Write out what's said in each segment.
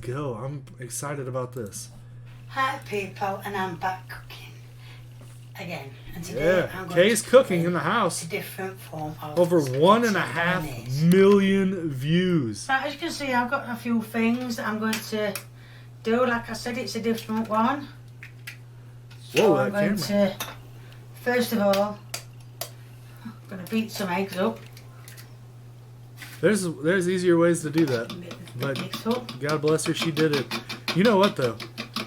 go. I'm excited about this. Hi people, and I'm back cooking again. And today I'm going Kay's cooking in the house. A different form of over 1.5 million views. Right, as you can see, I've got a few things that I'm going to do. Like I said, it's a different one. So I'm going to, first of all, I'm going to beat some eggs up. There's easier ways to do that, but God bless her, she did it. You know what though?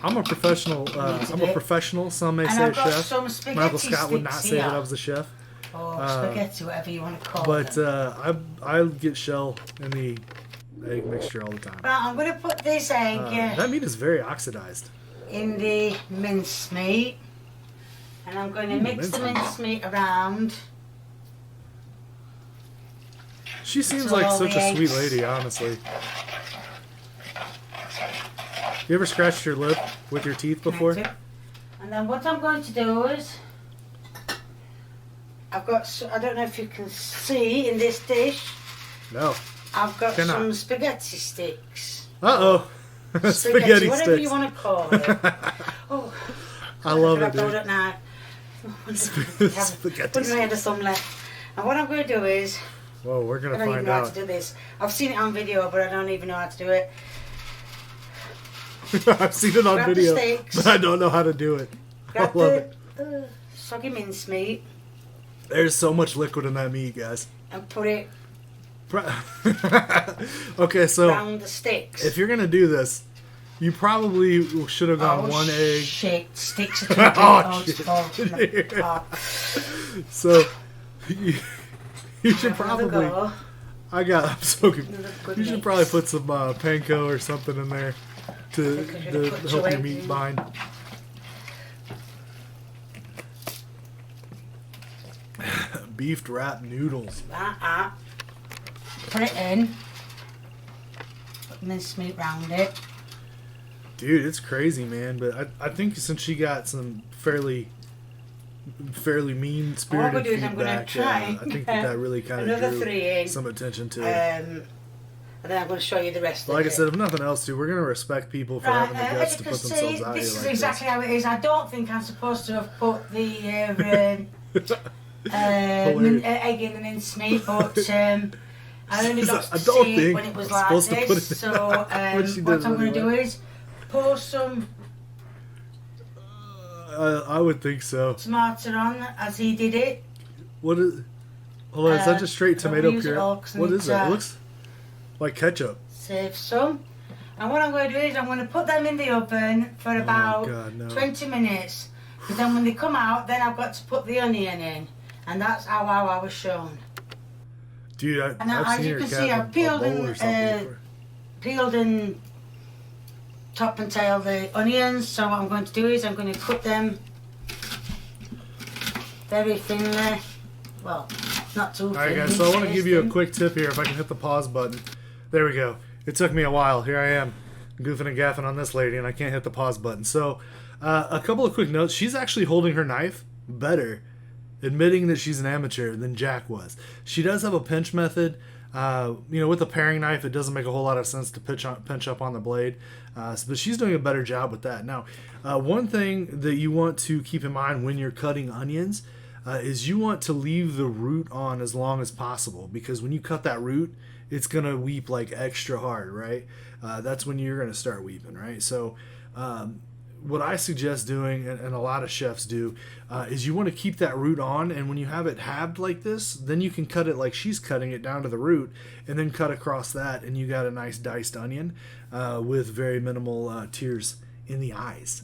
I'm a professional. I'm a professional. Some may say a chef. My Uncle Scott would not say that I was a chef. Or spaghetti, whatever you want to call it. But I get shell in the egg mixture all the time. Right, I'm going to put this egg. That meat is very oxidized. In the mincemeat, and I'm going to mix the mincemeat around. She seems like such a sweet lady, honestly. You ever scratched your lip with your teeth before? And then what I'm going to do is, I've got, I don't know if you can see in this dish. No. I've got some spaghetti sticks. Uh-oh. Spaghetti whatever sticks. You want to call it. Oh, I love it, dude. Spaghetti Put my head of some left. And what I'm going to do is, whoa, we're going to I don't find even know out. how to do this. I've seen it on video, but I don't even know how to do it. I've seen it on video, but I don't know how to do it. I love it. Soggy mincemeat. There's so much liquid in that meat, guys. And put it okay, so around the sticks. If you're going to do this, you probably should have gone one egg. Shit, sticks are too big. So, you should probably... I'm so confused. You should probably put some panko or something in there to help your meat bind. Beefed wrap noodles. Put it in. Put mincemeat round it. Dude, it's crazy, man. But I think since she got some fairly mean-spirited feedback, I think that really kind of drew some attention to it. And then I'm going to show you the rest of it. Like I said, if nothing else, dude, we're going to respect people for having the guts to put themselves out here. This is exactly how it is. I don't think I'm supposed to have put the egg in the mincemeat, but I only got to see it when it was like this. So what I'm going to do is pour some... I would think so. Mortar on as he did it. What is... Hold on, is that just straight tomato puree? What is that? It looks like ketchup. Save some. And what I'm going to do is I'm going to put them in the oven for about 20 minutes. Because then when they come out, then I've got to put the onion in. And that's how I was shown. Dude, I've seen her see, I've peeled and top and tail the onions. So what I'm going to do is I'm going to cut them very thinly. Well, not too thin. Alright guys, so I want to give you a quick tip here. If I can hit the pause button. There we go. It took me a while. Here I am, goofing and gaffing on this lady, and I can't hit the pause button. So, a couple of quick notes. She's actually holding her knife better, admitting that she's an amateur, than Jack was. She does have a pinch method. With a paring knife, it doesn't make a whole lot of sense to pinch up on the blade. But she's doing a better job with that. Now, one thing that you want to keep in mind when you're cutting onions is you want to leave the root on as long as possible, because when you cut that root, it's going to weep like extra hard, right? That's when you're going to start weeping, right? So what I suggest doing, and a lot of chefs do, is you want to keep that root on, and when you have it halved like this, then you can cut it like she's cutting it down to the root, and then cut across that, and you got a nice diced onion with very minimal tears in the eyes.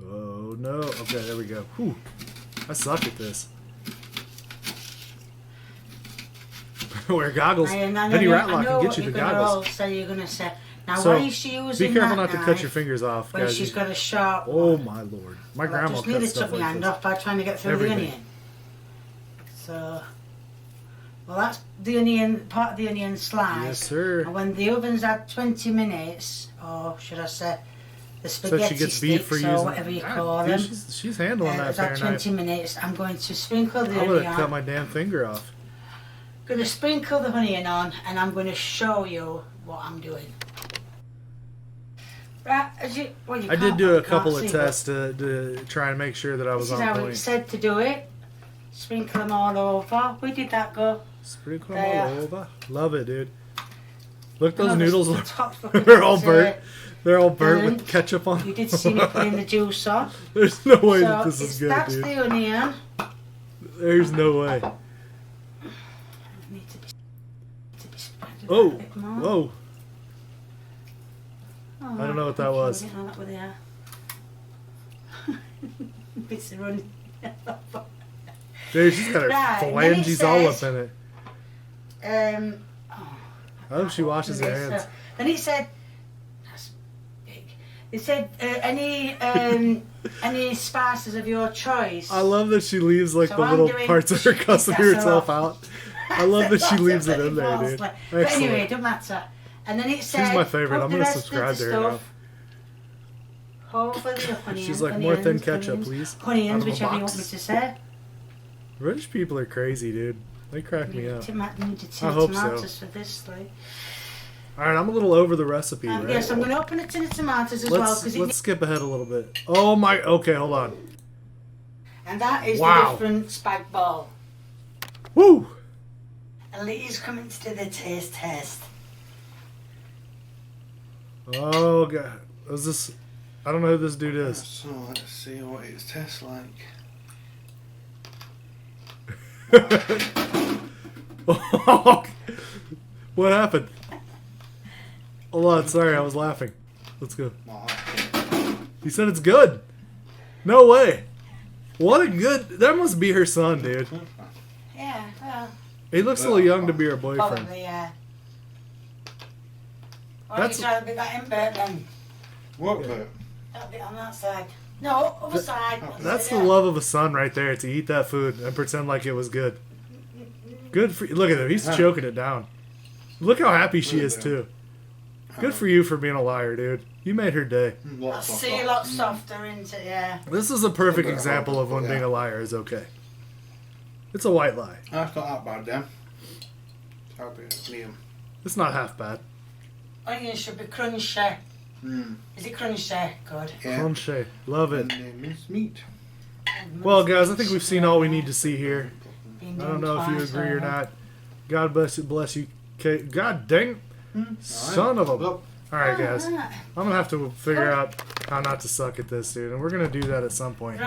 Oh no. Okay, there we go. Whew. I suck at this. Wear goggles. Penny Ratlock can get you the goggles. So you're going to say, now so, why is she using be careful not to cut your fingers off, when guys. She's got a sharp Oh my lord. My grandma cut nearly stuff took my hand off by trying to get through the onion. So, well, that's the onion, part of the onion slice. Yes, sir. And when the oven's at 20 minutes, or should I say, the spaghetti so she gets beat for using, or whatever you call them. She's handling that at 20 minutes, I'm going to sprinkle the onion. I would have cut my damn finger off. going to sprinkle the honey in on, and I'm going to show you what I'm doing. Right, I did do a couple of tests to try and make sure that I was on point. This is how it said to do it. Sprinkle them all over. Where did that go? Sprinkle them all over. Love it, dude. Look, those noodles. noodles. They're all burnt. They're all burnt with ketchup on. You did see me putting the juice on. There's no way that this is good, that's dude. That's the onion. There's no way. Need to be spread oh, a bit more. Whoa. Oh, I don't know what that was. Bits of running. Dude, she's got her phalanges all up in it. I hope she washes her hands. Then it said, that's big. It said any spices of your choice. I love that she leaves like the little parts of her custom herself out. I love that she leaves it in there, dude. But anyway, it doesn't matter. And then it said, she's my favorite. I'm gonna subscribe to her now. Over the onions, she's like, more thin ketchup, please. Onions, whichever you want me to say. British people are crazy, dude. They crack me up. I hope so. For this, like. All right, I'm a little over the recipe, right? Yes, I'm going to open a tin of tomatoes as well. Let's skip ahead a little bit. Oh my, okay, hold on. And that is the different spag ball. Woo! And Lee's coming to do the taste test. Oh god, is this? I don't know who this dude is. So let's see what it tastes like. What happened? Hold on, sorry, I was laughing. Let's go. He said it's good. No way. What a good. That must be her son, dude. Yeah, well. He looks a little young to be her boyfriend. Probably, yeah. Why don't you try to be that in bit then? What bit? That bit on that side. No, other side. That's the love of a son right there, to eat that food and pretend like it was good. Good for you. Look at him. He's choking it down. Look how happy she is, too. Good for you for being a liar, dude. You made her day. I see a lot softer, isn't it? Yeah. This is a perfect example of when being a liar is okay. It's a white lie. That's not that bad, then. It's not half bad. Onions should be crunchy. Mm. Is it crunchy? Good. Yeah. Crunchy. Love it. And minced meat. Well, guys, I think we've seen all we need to see here. I don't know if you agree or not. God bless you, Kate. God dang. Son of a... Alright, guys. I'm going to have to figure out how not to suck at this, dude. And we're going to do that at some point.